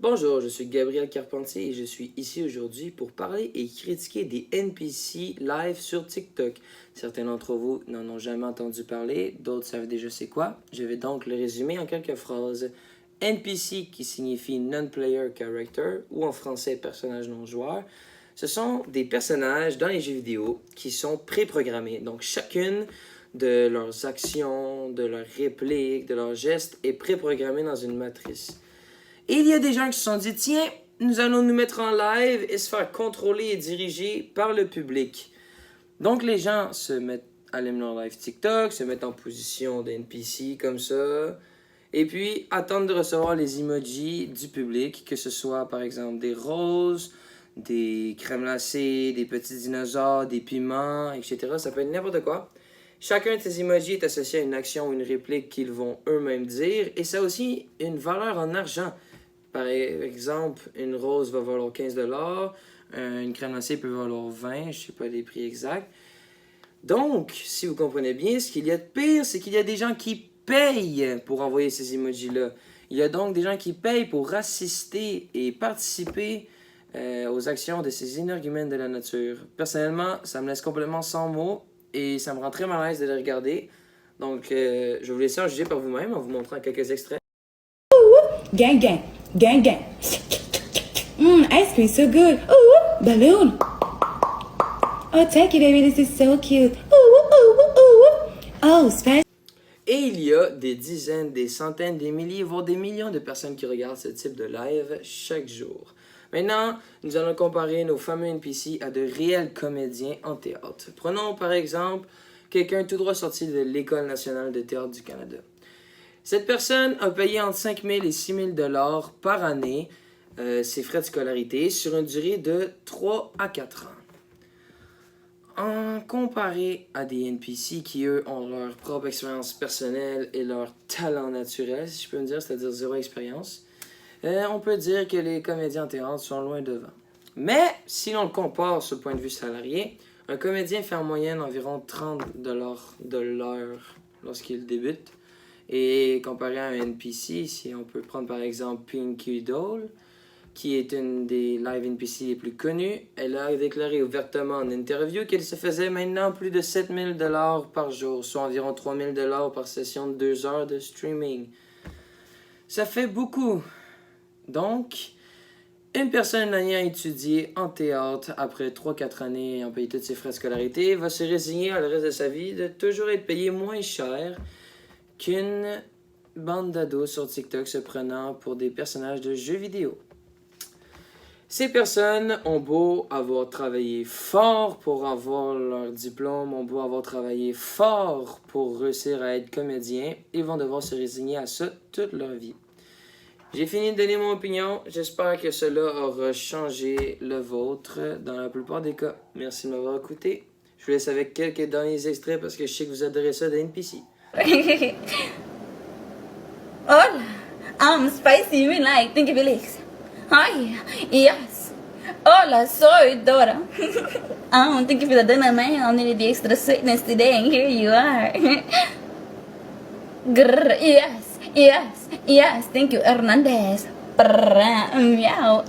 Bonjour, je suis Gabriel Carpentier et je suis ici aujourd'hui pour parler et critiquer des NPC live sur TikTok. Certains d'entre vous n'en ont jamais entendu parler, d'autres savent déjà c'est quoi. Je vais donc le résumer en quelques phrases. NPC qui signifie Non-Player Character ou en français personnage non joueur. Ce sont des personnages dans les jeux vidéo qui sont préprogrammés. Donc chacune de leurs actions, de leurs répliques, de leurs gestes est préprogrammée dans une matrice. Et il y a des gens qui se sont dit, tiens, nous allons nous mettre en live et se faire contrôler et diriger par le public. Donc les gens allument leur live TikTok, se mettent en position d'NPC comme ça, et puis attendent de recevoir les emojis du public, que ce soit par exemple des roses, des crèmes glacées, des petits dinosaures, des piments, etc. Ça peut être n'importe quoi. Chacun de ces emojis est associé à une action ou une réplique qu'ils vont eux-mêmes dire, et ça a aussi une valeur en argent. Par exemple, une rose va valoir 15 $, une crème glacée peut valoir 20 $, je ne sais pas les prix exacts. Donc, si vous comprenez bien, ce qu'il y a de pire, c'est qu'il y a des gens qui payent pour envoyer ces emojis-là. Il y a donc des gens qui payent pour assister et participer aux actions de ces énergumènes de la nature. Personnellement, ça me laisse complètement sans mots et ça me rend très mal à l'aise de les regarder. Donc, je vais vous laisser en juger par vous-même en vous montrant quelques extraits. Gang, gang, gang, gang. Ice cream so good. Ooh, balloon. Oh, take it, baby. This is so cute. Oh, special. Et il y a des dizaines, des centaines, des milliers, voire des millions de personnes qui regardent ce type de live chaque jour. Maintenant, nous allons comparer nos fameux NPC à de réels comédiens en théâtre. Prenons par exemple quelqu'un tout droit sorti de l'École nationale de théâtre du Canada. Cette personne a payé entre 5 000 et 6 000 $ par année ses frais de scolarité sur une durée de 3 à 4 ans. En comparé à des NPC qui, eux, ont leur propre expérience personnelle et leur talent naturel, si je peux me dire, c'est-à-dire zéro expérience, on peut dire que les comédiens en théâtre sont loin devant. Mais, si l'on le compare sur le point de vue salarié, un comédien fait en moyenne environ 30 $ de l'heure lorsqu'il débute. Et comparé à un NPC, si on peut prendre par exemple Pinky Doll, qui est une des live NPC les plus connues, elle a déclaré ouvertement en interview qu'elle se faisait maintenant plus de 7 000 $ par jour, soit environ 3 000 $ par session de 2 heures de streaming. Ça fait beaucoup. Donc, une personne ayant étudié en théâtre après 3-4 années et en payé toutes ses frais de scolarité va se résigner à le reste de sa vie de toujours être payé moins cher qu'une bande d'ados sur TikTok se prenant pour des personnages de jeux vidéo. Ces personnes ont beau avoir travaillé fort pour avoir leur diplôme, ont beau avoir travaillé fort pour réussir à être comédien, ils vont devoir se résigner à ça toute leur vie. J'ai fini de donner mon opinion, j'espère que cela aura changé le vôtre dans la plupart des cas. Merci de m'avoir écouté. Je vous laisse avec quelques derniers extraits parce que je sais que vous adorez ça de NPC. Hola, I'm Spicy, you mean like Tinky Felix? Hi, yes. Hola, soy Dora. Thank you for the dinner, man. I needed the extra sweetness today, and here you are. Grr, yes, yes, yes. Thank you, Hernandez. Meow.